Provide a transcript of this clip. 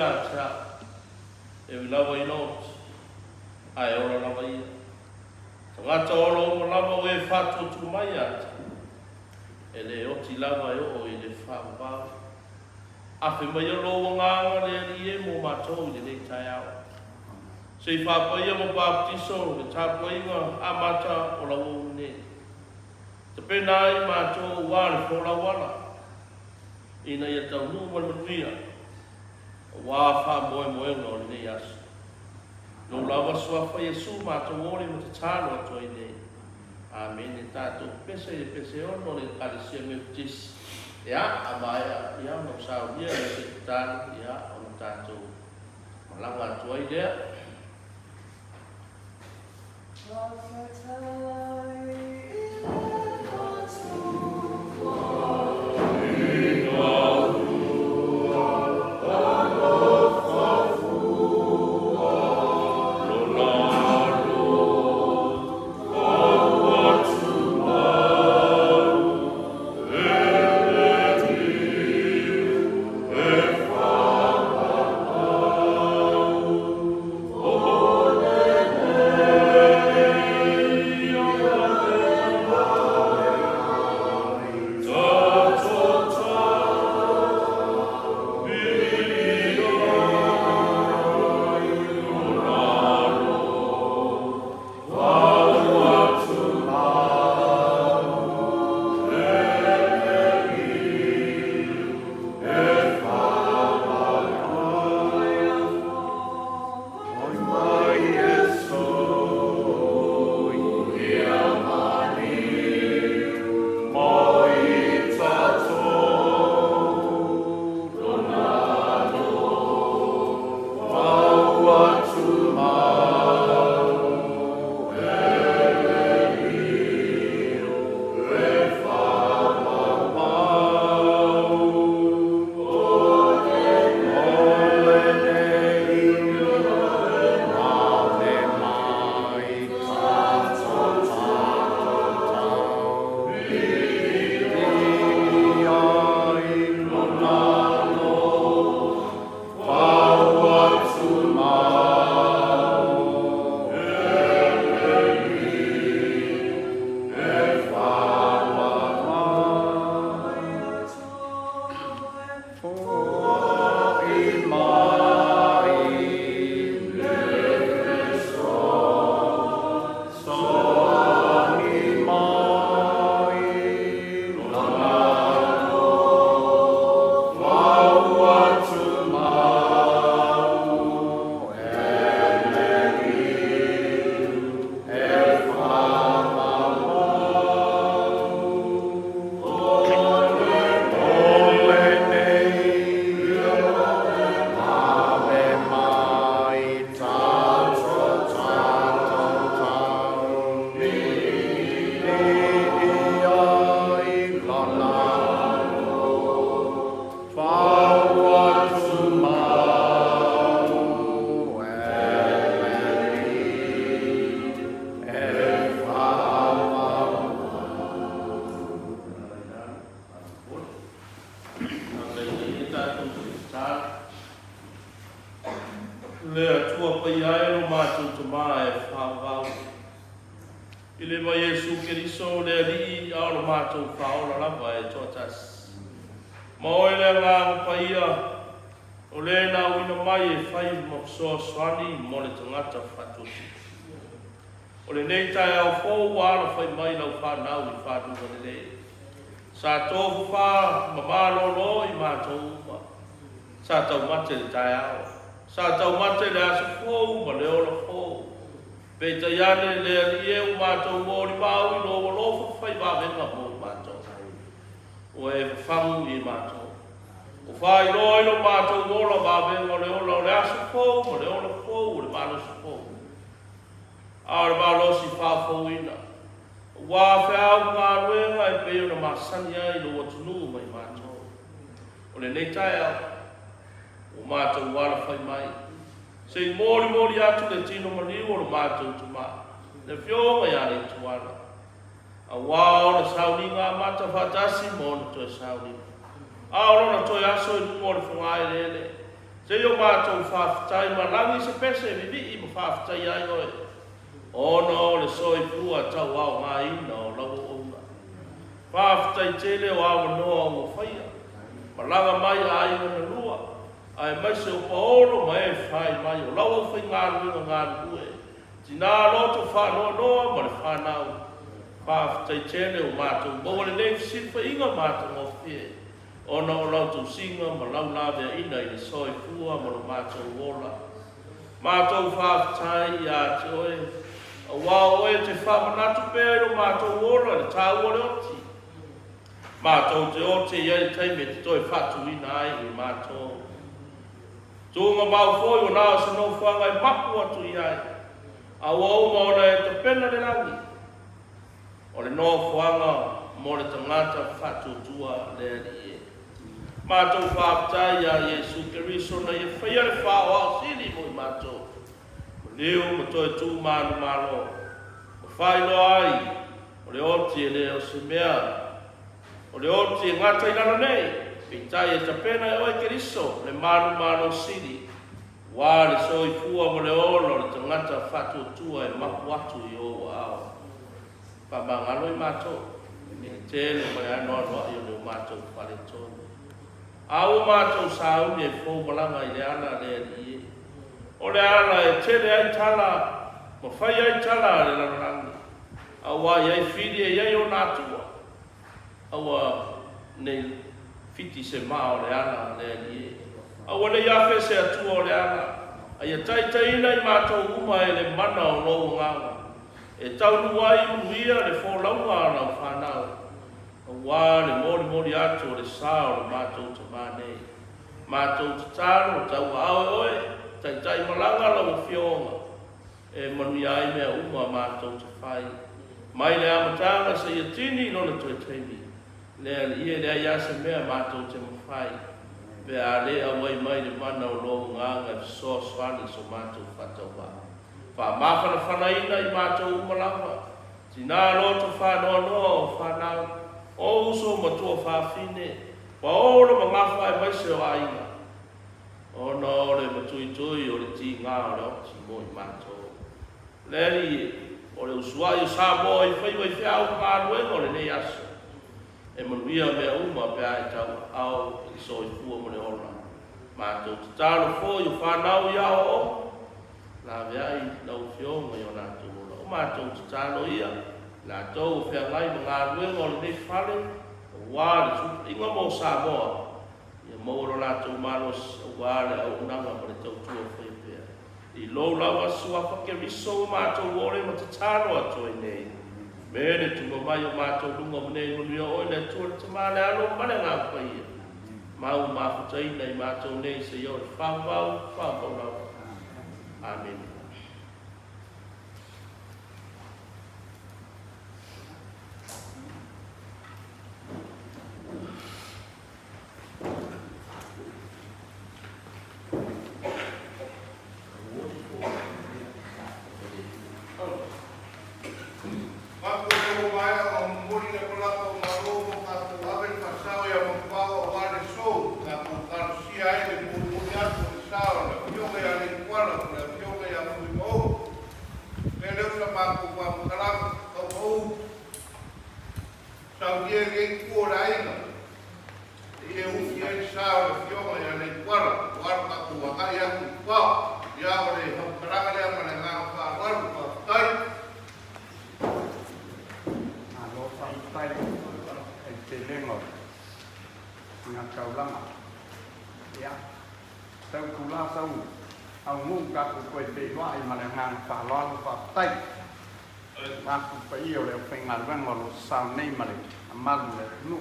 ata. E lava ino. Ai ora lava ia. Ngata olo mo lava we fatu tu mai ata. E le oti lava o i le whakawau. A whi mai alo nganga le rie mo matou i le tai au. Se i whapaia mo baptiso, le tapuinga a mata o la uune. Te pena i matou wale fo la wala. Ina ia tau nu mo manuia. Wa wha moe moe no le nei asu. No lawa swafa Yesu matou ori mo te talo ato i nei. Amen. E tātou pese ono le kalisia me tis. Ya, abaya, ya, no sao dia le se tātou, ya, ono tātou. Malanga ato i lea. Sa tō wha mamalo no i mātou ma. Sa tau mate le tai ao. Sa tau mate le aso fōu ma le ola fōu. Pei ta iane le ali e u mātou mōri māu i loa lofa whai wāwenga mō mātou. O e whangu i mātou. O whai loa ilo mātou mōla wāwenga le ola le aso fōu ma le ola fōu le mālo sa fōu. Aore mālosi whāfou ina. Wā whiau ngā ruenga e peo na māsani ai lo watunu mai mātou. O le nei tai au, o mātou wala whai mai. Se i mōri atu le tino maniu o le mātou tu mā. Le whio mai ane tu ana. A wā o na sauni ngā mata whatasi mō na toi sauni. A o na toi aso i numo le whangai lele. Se yo mātou whaafitai marangi se pese vivi I ma whaafitai ai oe. Ono le soi fua tau au ngā ina o lau ouna. Whaafitai tele o awa noa o whaia. Malanga mai a inga na lua. Ai mai se o paolo ma e whai mai o lau au whai ngā ruinga ngā rue. Tina loto whanoa noa ma le whanau. Whaafitai tele o mātou. Maua le nei fisilfa inga mātou o whie. Ona o lau tu singa ma lau lawe ina I le soi fua ma lo mātou wola. Mātou whaafitai I a te oe. A wā oe te whamanatu pēr o mātou wola le tā ua le oti. Mātou te oti iai teime te toi whatu ina ai I mātou. Tūnga mau foi o nāo se no whanga I maku atu iai. A wā uma ona e te pena le rangi. O le no whanga mo le tangata whatu tua le ali e. Mātou whaapitai a Iesu Keriso na ia whaia le whao au sili mo I mātou. Mo leo mo toi tū mānu mālo. Mo whailo ai, o le oti e le o se mea. O le oti e ngata ilana nei, pitai e tapena e oi Keriso, le mānu mālo sili. Wā le soi fua mo le olo, le tangata whatu tua e maku atu I o au. Pamangalo I mātou. E tele mai anoa I o le mātou whale tonu. Au mātou sauni e fō malanga I le ana le ali. O le ana e tele ai tala, ma whai ai tala le larangi. Au a iai whiri e iai o nātua. Au a nei fiti se maa o le ana le ali. Au a le iafe se atua o le ana. Ai a taitaina I mātou uma e le mana o lou nganga. E tau nua I unuia le fō launga ana o whanau. Wā le mori atu o le sao le mātou te mānei. Mātou te tāno, tau au oe, tai malanga lau whionga. E manui ai mea uma mātou te whai. Mai le amatanga sa ia tini nona toi teimi. Lea le ia lea iase mea mātou te mawhai. Pea le awai mai le mana o lohu nganga e so swani so mātou whatau wā. Wha mawhana whanaina I mātou umalanga. Tina loto whanoa noa o whanau. O uso matua whawhine, wa ora ma ngawha e maise o ainga. O na ore matui tui o le ti ngā o le oti mo I mātou. Leri, o le usua I sa mo I whaiwa I whiau kāruenga o le nei aso. E manuia mea uma pia e tau au I so I fua mo le ora. Mātou te tālo fo I whanau I ao o. La veai lau whionga I o nātou. O mātou te tālo ia. La tau whea ngai ma ngā ruenga o le nei whale, wā le tupu inga mō Samoa. Ia mōro la tau malos wā le au unanga ma le tau tua whaipea. I lou lawa sua whakeriso o mātou ore ma te tāno atu e nei. Mene tuma mai o mātou lunga ma nei nunui o oi le tua le tamale alo mane ngā whaia. Mau māwhutaina I mātou nei se iau le whawau lau. Amen. Aku pa iyo le whainga rangwa lo sao nei mare, a malu le nu.